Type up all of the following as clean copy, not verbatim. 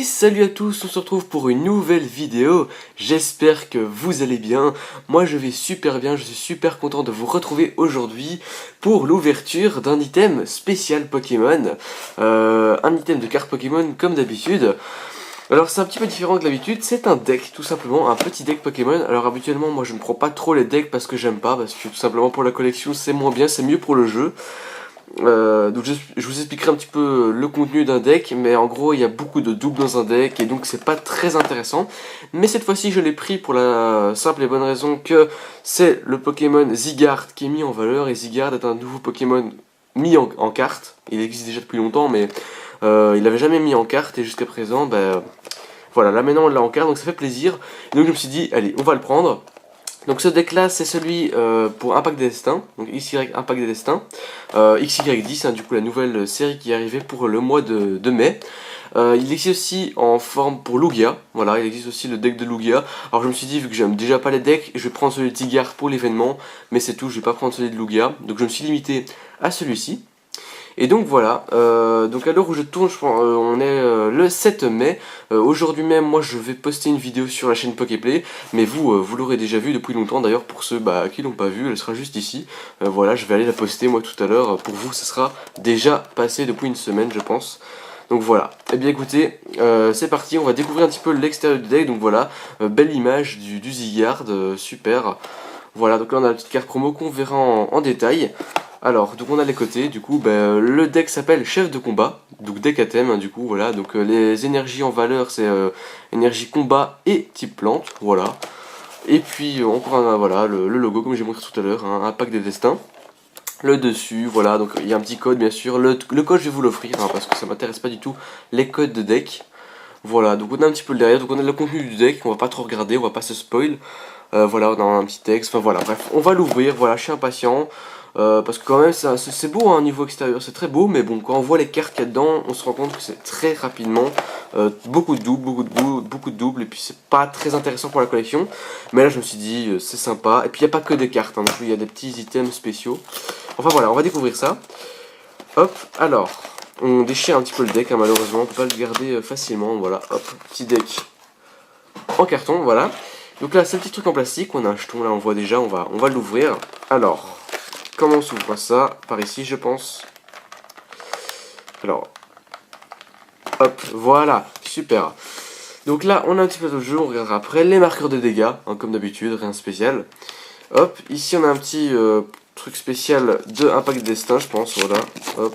Salut à tous, on se retrouve pour une nouvelle vidéo. J'espère que vous allez bien. Moi je vais super bien, je suis super content de vous retrouver aujourd'hui pour l'ouverture d'un item spécial Pokémon. Un item de carte Pokémon comme d'habitude. Alors c'est un petit peu différent que d'habitude, c'est un deck tout simplement, un petit deck Pokémon. Alors habituellement moi je ne prends pas trop les decks parce que j'aime pas, parce que tout simplement pour la collection c'est moins bien, c'est mieux pour le jeu. Donc je vous expliquerai un petit peu le contenu d'un deck, mais en gros il y a beaucoup de doubles dans un deck et donc c'est pas très intéressant. Mais cette fois-ci je l'ai pris pour la simple et bonne raison que c'est le Pokémon Zygarde qui est mis en valeur, et Zygarde est un nouveau Pokémon mis en carte. Il existe déjà depuis longtemps, mais il n'avait jamais mis en carte, et jusqu'à présent, voilà, là maintenant on l'a en carte, donc ça fait plaisir. Et donc je me suis dit, allez, on va le prendre. Donc ce deck là c'est celui pour Impact des Destins, donc XY Impact des Destins, XY10, hein, du coup la nouvelle série qui est arrivée pour le mois de mai. Il existe aussi en forme pour Lugia, voilà, il existe aussi le deck de Lugia. Alors je me suis dit, vu que j'aime déjà pas les decks, je vais prendre celui de Zygarde pour l'événement, mais c'est tout, je vais pas prendre celui de Lugia, donc je me suis limité à celui-ci. Et donc voilà, donc à l'heure où je tourne, on est le 7 mai. Aujourd'hui même, moi je vais poster une vidéo sur la chaîne Poképlay, mais vous l'aurez déjà vu depuis longtemps. D'ailleurs, pour ceux qui l'ont pas vu, elle sera juste ici. Voilà, je vais aller la poster moi tout à l'heure. Pour vous, ça sera déjà passé depuis une semaine, je pense. Donc voilà, et bien écoutez, c'est parti, on va découvrir un petit peu l'extérieur du deck. Donc voilà, belle image du Zygarde, super. Voilà, donc là on a la petite carte promo qu'on verra en détail. Alors, donc on a les côtés, du coup, le deck s'appelle Chef de Combat, donc deck à thème, hein, du coup, voilà, donc les énergies en valeur, c'est énergie combat et type plante, voilà. Et puis, encore voilà, le logo, comme j'ai montré tout à l'heure, hein, un pack des destins. Le dessus, voilà, donc il y a un petit code, bien sûr, le code je vais vous l'offrir, hein, parce que ça m'intéresse pas du tout, les codes de deck. Voilà, donc on a un petit peu le derrière, donc on a le contenu du deck, on va pas trop regarder, on va pas se spoil. Voilà, on a un petit texte, enfin voilà, bref, on va l'ouvrir, voilà, je suis impatient. Parce que quand même c'est beau, hein, niveau extérieur, c'est très beau, mais bon, quand on voit les cartes qu'il y a dedans, on se rend compte que c'est très rapidement beaucoup de doubles, beaucoup de doubles, et puis c'est pas très intéressant pour la collection. Mais là je me suis dit, c'est sympa, et puis il n'y a pas que des cartes, hein, donc il y a des petits items spéciaux. Enfin voilà, on va découvrir ça. Hop, alors, on déchire un petit peu le deck, hein, malheureusement, on peut pas le garder facilement, voilà, hop, petit deck en carton, voilà. Donc là c'est un petit truc en plastique, on a un jeton, là on voit déjà, on va l'ouvrir. Alors, comment on s'ouvre ça? Par ici, je pense. Alors, hop, voilà, super. Donc là, on a un petit plateau de jeu, on regardera après les marqueurs de dégâts, hein, comme d'habitude, rien de spécial. Hop, ici on a un petit truc spécial de Impact des Destins, je pense, voilà. Hop,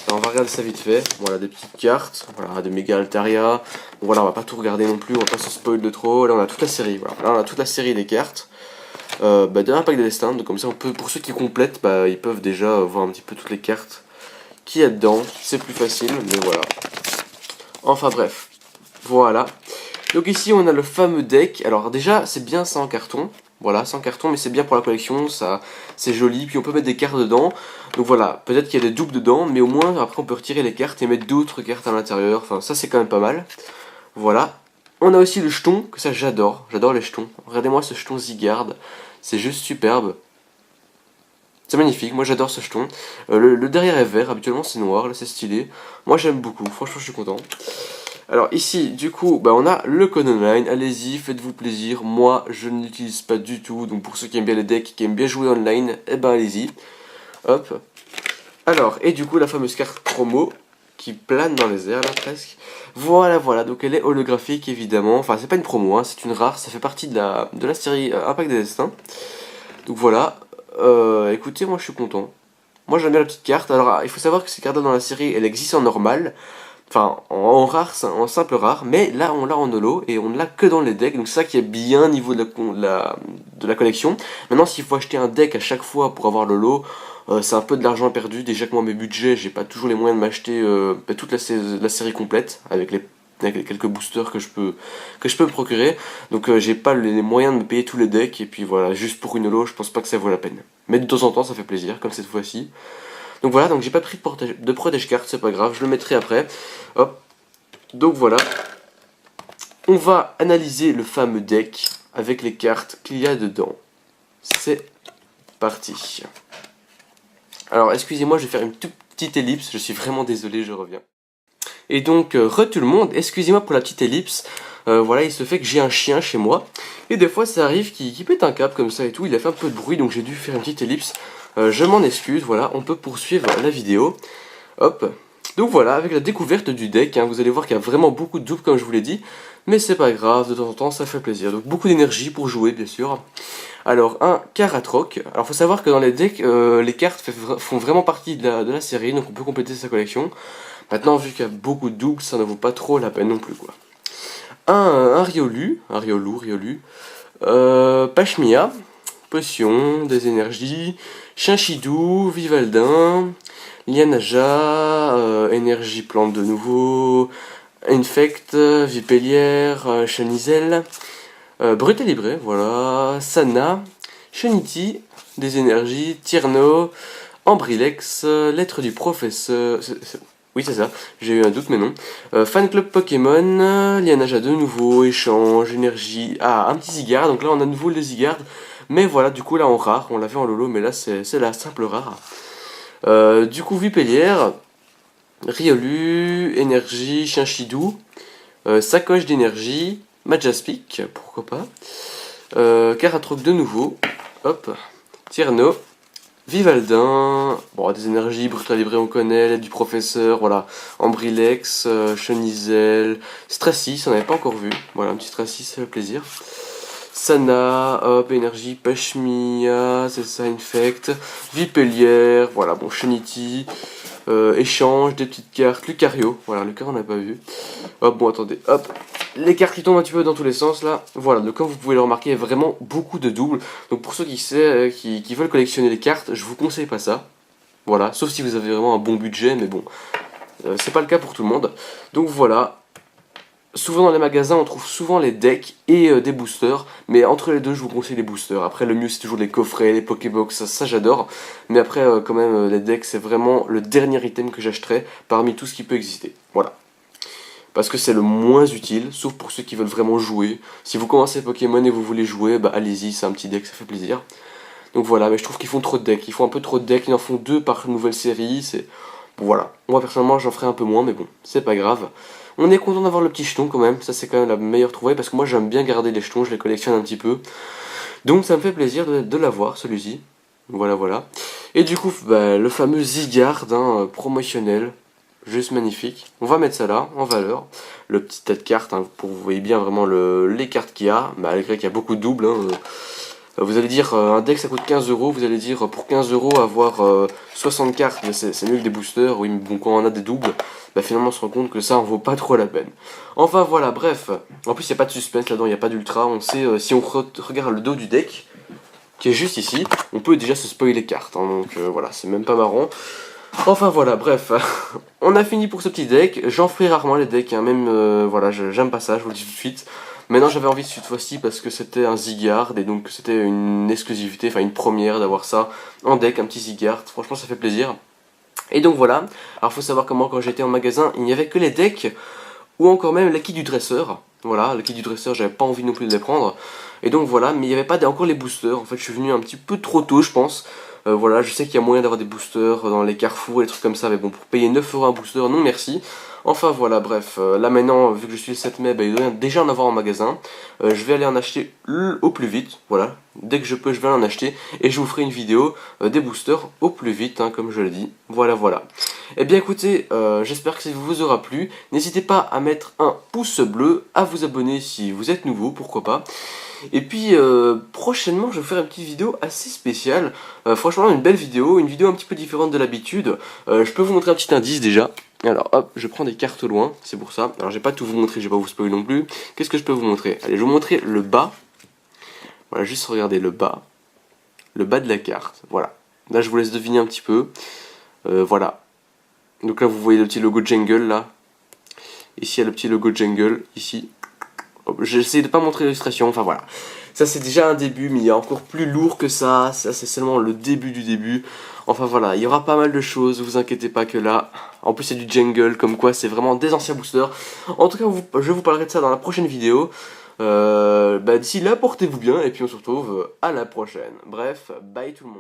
alors, on va regarder ça vite fait. Voilà, des petites cartes, voilà, de Méga Altaria. Bon, voilà, on va pas tout regarder non plus, on va pas se spoil de trop. Là, on a toute la série, voilà. Là, on a toute la série des cartes. De l'Impact des Destins, donc comme ça on peut, pour ceux qui complètent, ils peuvent déjà voir un petit peu toutes les cartes qu'il y a dedans, c'est plus facile, mais voilà. Enfin bref, voilà. Donc ici on a le fameux deck, alors déjà c'est bien ça en carton, voilà, c'est en carton, mais c'est bien pour la collection, ça c'est joli, puis on peut mettre des cartes dedans, donc voilà, peut-être qu'il y a des doubles dedans, mais au moins après on peut retirer les cartes et mettre d'autres cartes à l'intérieur, enfin ça c'est quand même pas mal, voilà. On a aussi le jeton, que ça j'adore les jetons, regardez-moi ce jeton Zygarde, c'est juste superbe. C'est magnifique, moi j'adore ce jeton. Le derrière est vert, habituellement c'est noir, là c'est stylé. Moi j'aime beaucoup, franchement je suis content. Alors ici, du coup, on a le code online, allez-y, faites-vous plaisir. Moi je ne l'utilise pas du tout, donc pour ceux qui aiment bien les decks, qui aiment bien jouer online, allez-y. Hop. Alors, et du coup la fameuse carte promo, qui plane dans les airs là presque. Voilà, donc elle est holographique évidemment. Enfin c'est pas une promo, hein, c'est une rare, ça fait partie de la série Impact des Destins. Donc voilà, écoutez, moi je suis content. Moi j'aime bien la petite carte. Alors il faut savoir que cette carte dans la série, elle existe en normal. Enfin en rare, en simple rare. Mais là on l'a en holo et on ne l'a que dans les decks. Donc c'est ça qui est bien au niveau de la collection. Maintenant s'il faut acheter un deck à chaque fois pour avoir le lot, c'est un peu de l'argent perdu. Déjà que moi mes budgets, j'ai pas toujours les moyens de m'acheter toute la série complète avec les quelques boosters que je peux me procurer, donc j'ai pas les moyens de me payer tous les decks, et puis voilà, juste pour une holo je pense pas que ça vaut la peine, mais de temps en temps ça fait plaisir, comme cette fois-ci. Donc voilà, donc j'ai pas pris de protège carte, c'est pas grave, je le mettrai après. Hop, donc voilà, on va analyser le fameux deck avec les cartes qu'il y a dedans. C'est parti. Alors excusez-moi, je vais faire une toute petite ellipse, je suis vraiment désolé, je reviens. Et donc, tout le monde, excusez-moi pour la petite ellipse, voilà, il se fait que j'ai un chien chez moi, et des fois ça arrive qu'il pète un câble comme ça et tout, il a fait un peu de bruit, donc j'ai dû faire une petite ellipse, je m'en excuse, voilà, on peut poursuivre la vidéo, hop. Donc voilà, avec la découverte du deck, hein, vous allez voir qu'il y a vraiment beaucoup de doubles comme je vous l'ai dit, mais c'est pas grave, de temps en temps ça fait plaisir, donc beaucoup d'énergie pour jouer bien sûr. Alors un Karatroc, alors faut savoir que dans les decks, les cartes font vraiment partie de la série, donc on peut compléter sa collection. Maintenant vu qu'il y a beaucoup de doubles, ça ne vaut pas trop la peine non plus quoi. Un Riolu, Pashmia, Potion, des énergies, Chinchidou, Vivaldin, Lianaja, énergie plante de nouveau, Infect, Vipellière, Chenizel, Brutalibré, voilà, Sana, Cheniti, des énergies, Tierno, Ambrilex, Lettre du professeur, oui c'est ça, j'ai eu un doute mais non, Fan Club Pokémon, Lianaja de nouveau, échange, énergie, un petit Zygarde, donc là on a de nouveau le Zygarde, mais voilà, du coup là en rare, on l'avait en lolo, mais là c'est la simple rare. Du coup Vipellière, Riolu, énergie, Chinchidou, sacoche d'énergie, Majaspic, pourquoi pas, Karatroc de nouveau, hop, Tierno, Vivaldin, bon des énergies, Brutalibré on connaît, l'aide du professeur, voilà, Ambrilex, Chenizel, Stracis, on n'avait pas encore vu, voilà un petit Stracis, ça fait plaisir. Sana, hop, énergie, Pashmia, c'est ça, Infect, Vipellière, voilà, bon, Cheniti, échange, des petites cartes, Lucario, voilà, Lucario on n'a pas vu. Hop, bon, attendez, hop, les cartes qui tombent un petit peu dans tous les sens là, voilà, donc comme vous pouvez le remarquer, il y a vraiment beaucoup de doubles. Donc pour ceux qui veulent collectionner les cartes, je vous conseille pas ça. Voilà, sauf si vous avez vraiment un bon budget, mais bon, c'est pas le cas pour tout le monde. Donc voilà. Souvent dans les magasins, on trouve souvent les decks et des boosters, mais entre les deux, je vous conseille les boosters. Après, le mieux, c'est toujours les coffrets, les Pokébox, ça j'adore. Mais après, quand même, les decks, c'est vraiment le dernier item que j'achèterais parmi tout ce qui peut exister. Voilà. Parce que c'est le moins utile, sauf pour ceux qui veulent vraiment jouer. Si vous commencez Pokémon et vous voulez jouer, bah allez-y, c'est un petit deck, ça fait plaisir. Donc voilà, mais je trouve qu'ils font trop de decks. Ils font un peu trop de decks, ils en font 2 par nouvelle série, c'est... Bon, voilà. Moi, personnellement, j'en ferai un peu moins, mais bon, c'est pas grave. On est content d'avoir le petit jeton quand même, ça c'est quand même la meilleure trouvaille parce que moi j'aime bien garder les jetons, je les collectionne un petit peu. Donc ça me fait plaisir de l'avoir celui-ci. Voilà voilà. Et du coup bah, le fameux Zygarde promotionnel, juste magnifique. On va mettre ça là en valeur. Le petit tas de cartes, pour que vous voyez bien vraiment les cartes qu'il y a, malgré qu'il y a beaucoup de doubles. Vous allez dire un deck ça coûte 15 euros, vous allez dire pour 15 euros avoir 60 cartes, mais c'est mieux que des boosters. Oui mais bon quand on a des doubles, bah finalement on se rend compte que ça en vaut pas trop la peine. Enfin voilà, bref, en plus il n'y a pas de suspense là-dedans, il n'y a pas d'ultra, on sait si on regarde le dos du deck, qui est juste ici, on peut déjà se spoiler les cartes, donc voilà, c'est même pas marrant. Enfin voilà, bref, on a fini pour ce petit deck, j'en ferai rarement les decks, même voilà, j'aime pas ça, je vous le dis tout de suite. Maintenant j'avais envie cette fois-ci parce que c'était un Zygarde et donc c'était une exclusivité, enfin une première d'avoir ça en deck, un petit Zygarde, franchement ça fait plaisir. Et donc voilà, alors faut savoir comment quand j'étais en magasin, il n'y avait que les decks ou encore même les kits du dresseur. Voilà, le kit du dresseur, j'avais pas envie non plus de les prendre. Et donc voilà, mais il n'y avait pas encore les boosters, en fait je suis venu un petit peu trop tôt je pense. Voilà, je sais qu'il y a moyen d'avoir des boosters dans les carrefours et des trucs comme ça, mais bon, pour payer 9 € un booster, non merci. Enfin voilà, bref, là maintenant, vu que je suis le 7 mai, bah, il doit déjà en avoir en magasin. Je vais aller en acheter au plus vite, voilà. Dès que je peux, je vais en acheter et je vous ferai une vidéo des boosters au plus vite, comme je l'ai dit. Voilà, voilà. Eh bien écoutez, j'espère que ça vous aura plu. N'hésitez pas à mettre un pouce bleu, à vous abonner si vous êtes nouveau, pourquoi pas. Et puis prochainement je vais faire une petite vidéo assez spéciale, franchement une belle vidéo, une vidéo un petit peu différente de l'habitude. Je peux vous montrer un petit indice déjà. Alors hop, je prends des cartes au loin, c'est pour ça. Alors je vais pas tout vous montrer, je vais pas vous spoiler non plus. Qu'est-ce que je peux vous montrer? Allez, je vais vous montrer le bas. Voilà, juste regardez le bas. Le bas de la carte, voilà. Là je vous laisse deviner un petit peu. Voilà. Donc là vous voyez le petit logo Jungle là. Ici il y a le petit logo Jungle, ici. J'essaie de pas montrer l'illustration, enfin voilà. Ça c'est déjà un début, mais il y a encore plus lourd que ça. Ça c'est seulement le début du début. Enfin voilà, il y aura pas mal de choses, vous inquiétez pas que là. En plus c'est du jungle, comme quoi c'est vraiment des anciens boosters. En tout cas, je vous parlerai de ça dans la prochaine vidéo. D'ici là, portez-vous bien et puis on se retrouve à la prochaine. Bref, bye tout le monde.